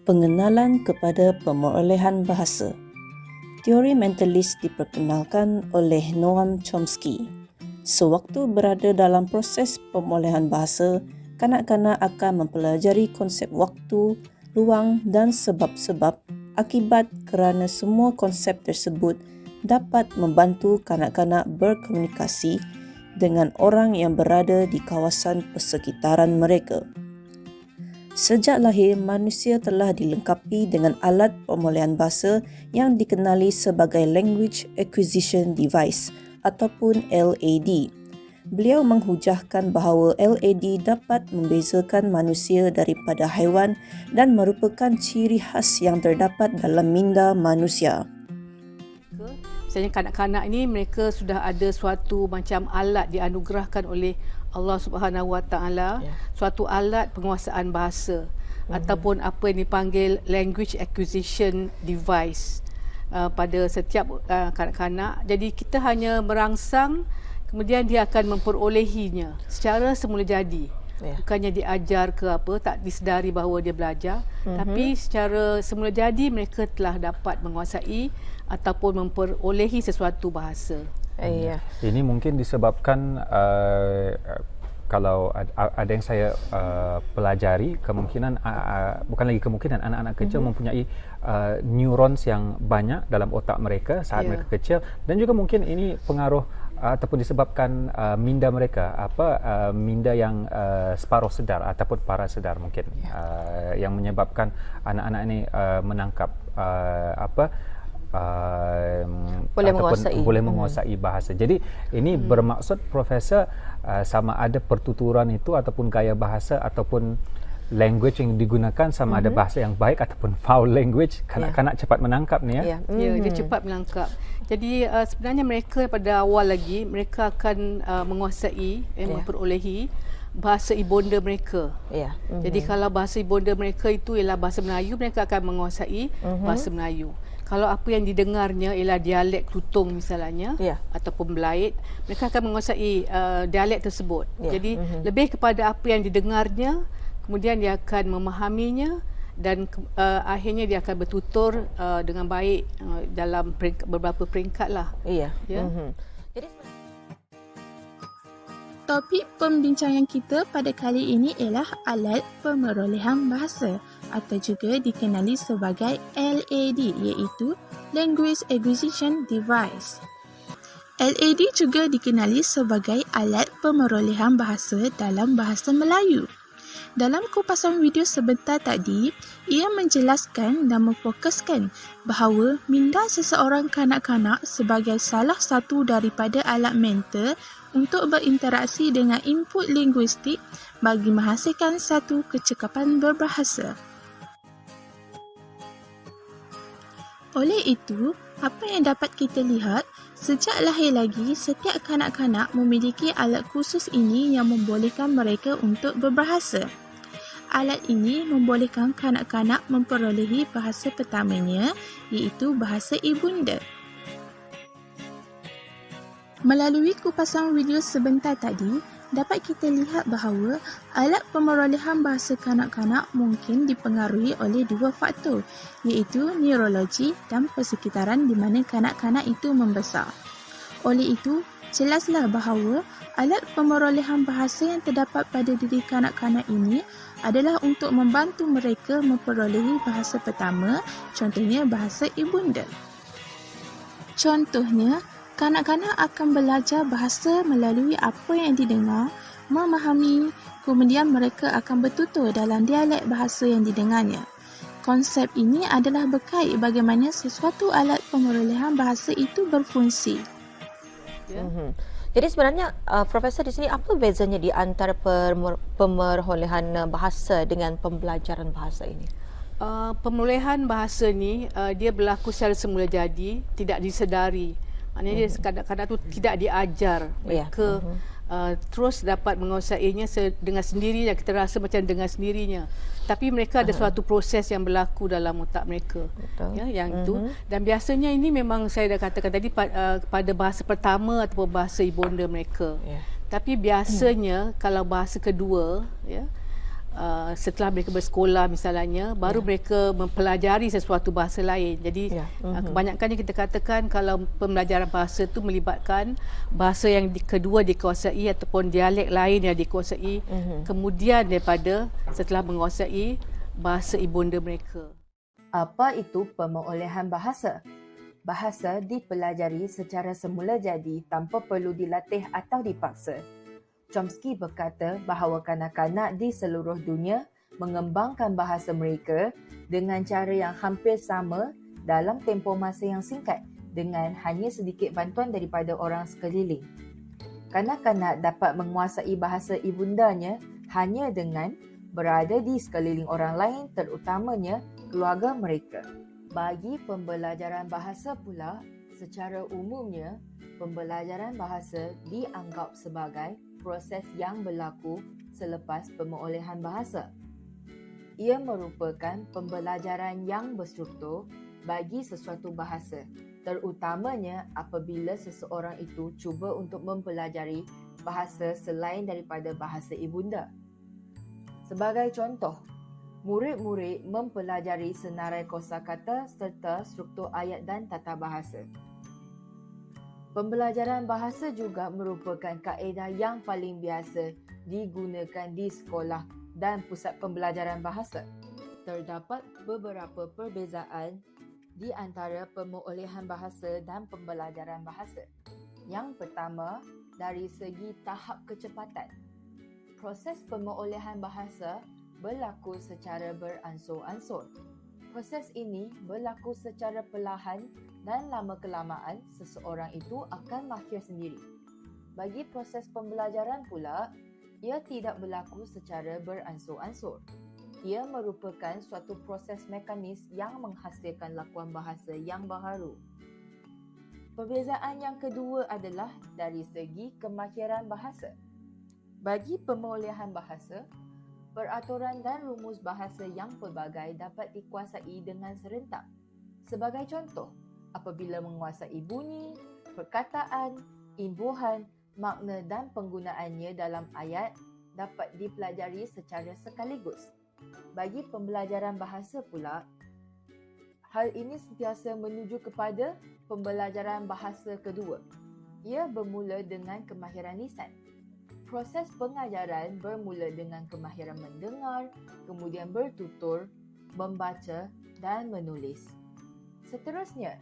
Pengenalan kepada pemerolehan bahasa. Teori mentalis diperkenalkan oleh Noam Chomsky. Sewaktu berada dalam proses pemerolehan bahasa, kanak-kanak akan mempelajari konsep waktu, ruang dan sebab-sebab akibat kerana semua konsep tersebut dapat membantu kanak-kanak berkomunikasi dengan orang yang berada di kawasan persekitaran mereka. Sejak lahir, manusia telah dilengkapi dengan alat pemulihan bahasa yang dikenali sebagai Language Acquisition Device ataupun LAD. Beliau menghujahkan bahawa LAD dapat membezakan manusia daripada haiwan dan merupakan ciri khas yang terdapat dalam minda manusia. Misalnya kanak-kanak ini mereka sudah ada suatu macam alat dianugerahkan oleh Allah Subhanahu Wa Taala, suatu alat penguasaan bahasa ataupun apa yang dipanggil language acquisition device pada setiap kanak-kanak. Jadi kita hanya merangsang, kemudian dia akan memperolehinya secara semula jadi. Bukannya diajar ke apa, tak disedari bahawa dia belajar, tapi secara semula jadi mereka telah dapat menguasai ataupun memperolehi sesuatu bahasa. Ini mungkin disebabkan kalau ada yang saya pelajari, kemungkinan bukan lagi kemungkinan, anak-anak kecil mempunyai neurons yang banyak dalam otak mereka saat mereka kecil, dan juga mungkin ini pengaruh ataupun disebabkan minda mereka, minda yang separuh sedar ataupun parasedar mungkin, yang menyebabkan anak-anak ini menangkap boleh menguasai bahasa. Jadi ini bermaksud Profesor sama ada pertuturan itu ataupun gaya bahasa ataupun language yang digunakan sama ada bahasa yang baik ataupun foul language, kanak-kanak cepat menangkap ni ya. Dia cepat menangkap. Jadi sebenarnya mereka pada awal lagi mereka akan menguasai, memperolehi bahasa ibunda mereka. Jadi kalau bahasa ibunda mereka itu ialah bahasa Melayu, mereka akan menguasai bahasa Melayu. Kalau apa yang didengarnya ialah dialek Kelutong misalnya, ataupun Belait, mereka akan menguasai dialek tersebut. Jadi lebih kepada apa yang didengarnya, kemudian dia akan memahaminya dan akhirnya dia akan bertutur dengan baik dalam beberapa peringkat lah. Jadi topik pembincangan kita pada kali ini ialah alat pemerolehan bahasa atau juga dikenali sebagai LAD, iaitu Language Acquisition Device. LAD juga dikenali sebagai alat pemerolehan bahasa dalam bahasa Melayu. Dalam kupasan video sebentar tadi, ia menjelaskan dan memfokuskan bahawa minda seseorang kanak-kanak sebagai salah satu daripada alat mental untuk berinteraksi dengan input linguistik bagi menghasilkan satu kecekapan berbahasa. Oleh itu, apa yang dapat kita lihat, sejak lahir lagi, setiap kanak-kanak memiliki alat khusus ini yang membolehkan mereka untuk berbahasa. Alat ini membolehkan kanak-kanak memperolehi bahasa pertamanya, iaitu bahasa ibunda. Melalui kupasan video sebentar tadi, dapat kita lihat bahawa alat pemerolehan bahasa kanak-kanak mungkin dipengaruhi oleh dua faktor, iaitu neurologi dan persekitaran di mana kanak-kanak itu membesar. Oleh itu, jelaslah bahawa alat pemerolehan bahasa yang terdapat pada diri kanak-kanak ini adalah untuk membantu mereka memperolehi bahasa pertama, contohnya bahasa ibunda. Contohnya, kanak-kanak akan belajar bahasa melalui apa yang didengar, memahami, kemudian mereka akan bertutur dalam dialek bahasa yang didengarnya. Konsep ini adalah berkait bagaimana sesuatu alat pemerolehan bahasa itu berfungsi. Jadi sebenarnya Profesor di sini apa bezanya di antara pemerolehan bahasa dengan pembelajaran bahasa ini? Pemerolehan bahasa ni dia berlaku secara semula jadi, tidak disedari. Maknanya dia kadang-kadang tu tidak diajar. Mereka terus dapat menguasainya dengan sendirinya, kita rasa macam dengan sendirinya. Tapi mereka ada suatu proses yang berlaku dalam otak mereka. Yang itu. Dan biasanya ini memang saya dah katakan tadi pada bahasa pertama ataupun bahasa ibunda mereka. Tapi biasanya kalau bahasa kedua, setelah mereka bersekolah misalnya, baru mereka mempelajari sesuatu bahasa lain. Jadi kebanyakannya kita katakan kalau pembelajaran bahasa itu melibatkan bahasa yang kedua dikuasai ataupun dialek lain yang dikuasai, kemudian daripada setelah menguasai bahasa ibunda mereka. Apa itu pemolehan bahasa? Bahasa dipelajari secara semula jadi tanpa perlu dilatih atau dipaksa. Chomsky berkata bahawa kanak-kanak di seluruh dunia mengembangkan bahasa mereka dengan cara yang hampir sama dalam tempoh masa yang singkat dengan hanya sedikit bantuan daripada orang sekeliling. Kanak-kanak dapat menguasai bahasa ibundanya hanya dengan berada di sekeliling orang lain, terutamanya keluarga mereka. Bagi pembelajaran bahasa pula, secara umumnya, pembelajaran bahasa dianggap sebagai proses yang berlaku selepas pemolehan bahasa. Ia merupakan pembelajaran yang berstruktur bagi sesuatu bahasa, terutamanya apabila seseorang itu cuba untuk mempelajari bahasa selain daripada bahasa ibunda. Sebagai contoh, murid-murid mempelajari senarai kosakata serta struktur ayat dan tata bahasa. Pembelajaran bahasa juga merupakan kaedah yang paling biasa digunakan di sekolah dan pusat pembelajaran bahasa. Terdapat beberapa perbezaan di antara pemolehan bahasa dan pembelajaran bahasa. Yang pertama, dari segi tahap kecepatan. Proses pemolehan bahasa berlaku secara beransur-ansur. Proses ini berlaku secara perlahan dan lama-kelamaan seseorang itu akan mahir sendiri. Bagi proses pembelajaran pula, ia tidak berlaku secara beransur-ansur. Ia merupakan suatu proses mekanis yang menghasilkan lakuan bahasa yang baharu. Perbezaan yang kedua adalah dari segi kemahiran bahasa. Bagi pemolehan bahasa, peraturan dan rumus bahasa yang pelbagai dapat dikuasai dengan serentak. Sebagai contoh, apabila menguasai bunyi, perkataan, imbuhan, makna dan penggunaannya dalam ayat dapat dipelajari secara sekaligus. Bagi pembelajaran bahasa pula, hal ini sentiasa menuju kepada pembelajaran bahasa kedua. Ia bermula dengan kemahiran lisan. Proses pengajaran bermula dengan kemahiran mendengar, kemudian bertutur, membaca dan menulis. Seterusnya,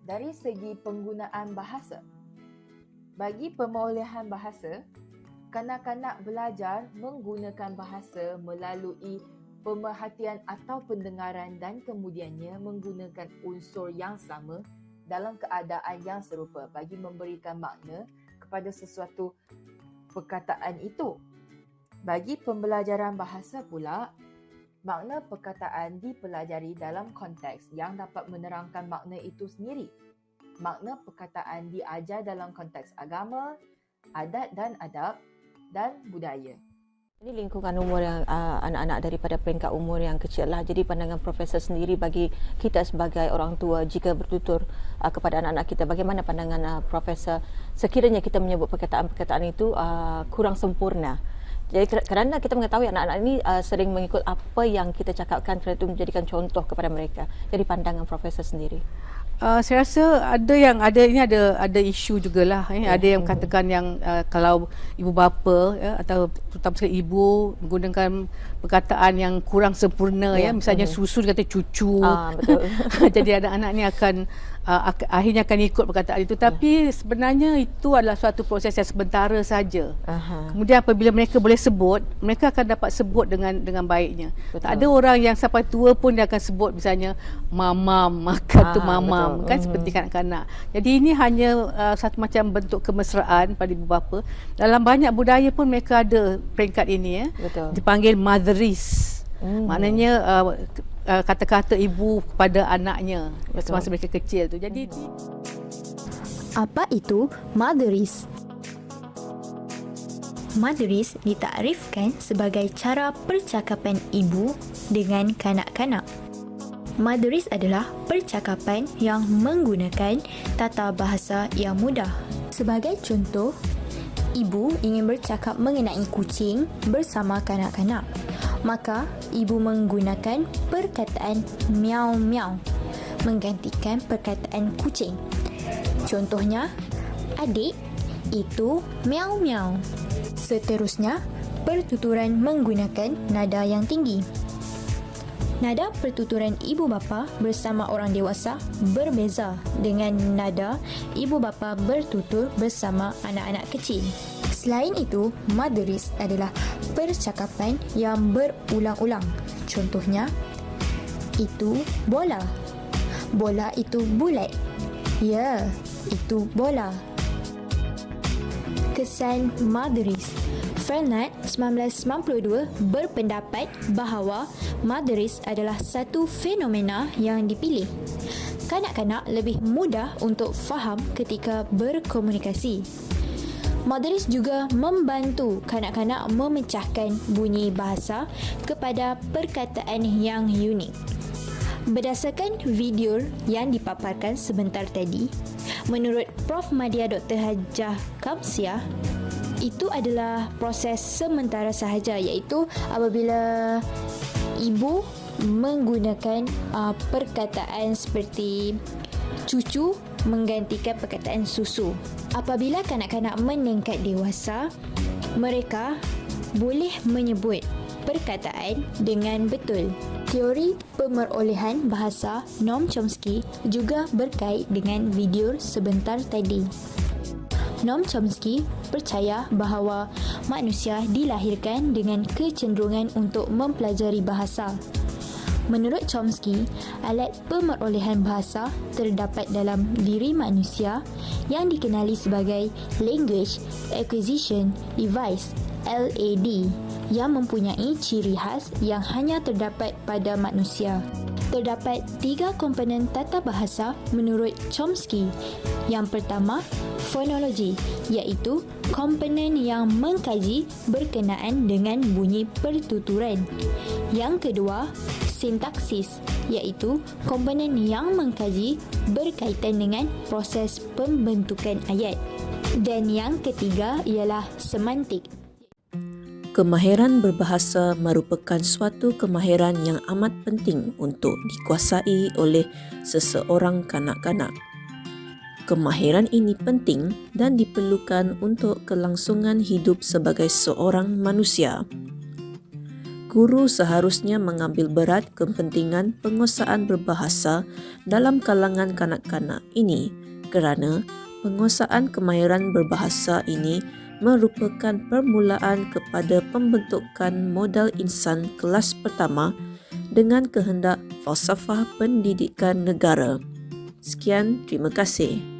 dari segi penggunaan bahasa. Bagi pemolehan bahasa, kanak-kanak belajar menggunakan bahasa melalui pemerhatian atau pendengaran dan kemudiannya menggunakan unsur yang sama dalam keadaan yang serupa bagi memberikan makna kepada sesuatu perkataan itu. Bagi pembelajaran bahasa pula, makna perkataan dipelajari dalam konteks yang dapat menerangkan makna itu sendiri. Makna perkataan diajar dalam konteks agama, adat dan adab, dan budaya. Ini lingkungan umur yang anak-anak daripada peringkat umur yang kecil lah. Jadi pandangan Profesor sendiri bagi kita sebagai orang tua jika bertutur kepada anak-anak kita, bagaimana pandangan Profesor sekiranya kita menyebut perkataan-perkataan itu kurang sempurna? Jadi kerana kita mengetahui anak-anak ini sering mengikut apa yang kita cakapkan, kerana itu menjadikan contoh kepada mereka. Jadi pandangan Profesor sendiri. Saya rasa ada isu jugalah. Ada yang katakan yang kalau ibu bapa atau terutama sekali ibu menggunakan perkataan yang kurang sempurna, misalnya susu dia kata cucu. Betul. Jadi anak-anak ni akan akhirnya akan ikut perkataan itu, tapi sebenarnya itu adalah suatu proses yang sementara saja. Kemudian apabila mereka boleh sebut, mereka akan dapat sebut dengan baiknya. Betul. Tak ada orang yang sampai tua pun dia akan sebut misalnya mamam, makan tu mamam, kan seperti kanak-kanak. Jadi ini hanya satu macam bentuk kemesraan pada ibu bapa. Dalam banyak budaya pun mereka ada peringkat ini, dipanggil motheris. Maknanya kata-kata ibu kepada anaknya semasa mereka kecil tu. Jadi apa itu motheris? Motheris ditakrifkan sebagai cara percakapan ibu dengan kanak-kanak. Motheris adalah percakapan yang menggunakan tata bahasa yang mudah. Sebagai contoh, Ibu ingin bercakap mengenai kucing bersama kanak-kanak. Maka, ibu menggunakan perkataan miau-miau menggantikan perkataan kucing. Contohnya, adik, itu miau-miau. Seterusnya, pertuturan menggunakan nada yang tinggi. Nada pertuturan ibu bapa bersama orang dewasa berbeza dengan nada ibu bapa bertutur bersama anak-anak kecil. Selain itu, Madris adalah percakapan yang berulang-ulang. Contohnya, itu bola. Bola itu bulat. Ya, itu bola. Kesan Madris. Fernand 1992 berpendapat bahawa Madris adalah satu fenomena yang dipilih. Kanak-kanak lebih mudah untuk faham ketika berkomunikasi. Madris juga membantu kanak-kanak memecahkan bunyi bahasa kepada perkataan yang unik. Berdasarkan video yang dipaparkan sebentar tadi, menurut Prof. Madya Dr. Hajah Kamsiah, itu adalah proses sementara sahaja, iaitu apabila ibu menggunakan perkataan seperti cucu menggantikan perkataan susu. Apabila kanak-kanak meningkat dewasa, mereka boleh menyebut perkataan dengan betul. Teori pemerolehan bahasa Noam Chomsky juga berkait dengan video sebentar tadi. Noam Chomsky percaya bahawa manusia dilahirkan dengan kecenderungan untuk mempelajari bahasa. Menurut Chomsky, alat pemerolehan bahasa terdapat dalam diri manusia yang dikenali sebagai Language Acquisition Device (LAD) yang mempunyai ciri khas yang hanya terdapat pada manusia. Terdapat 3 komponen tata bahasa menurut Chomsky. Yang pertama, fonologi, iaitu komponen yang mengkaji berkenaan dengan bunyi pertuturan. Yang kedua, sintaksis, iaitu komponen yang mengkaji berkaitan dengan proses pembentukan ayat. Dan yang ketiga ialah semantik. Kemahiran berbahasa merupakan suatu kemahiran yang amat penting untuk dikuasai oleh seseorang kanak-kanak. Kemahiran ini penting dan diperlukan untuk kelangsungan hidup sebagai seorang manusia. Guru seharusnya mengambil berat kepentingan penguasaan berbahasa dalam kalangan kanak-kanak ini kerana penguasaan kemahiran berbahasa ini merupakan permulaan kepada pembentukan modal insan kelas pertama dengan kehendak falsafah pendidikan negara. Sekian, terima kasih.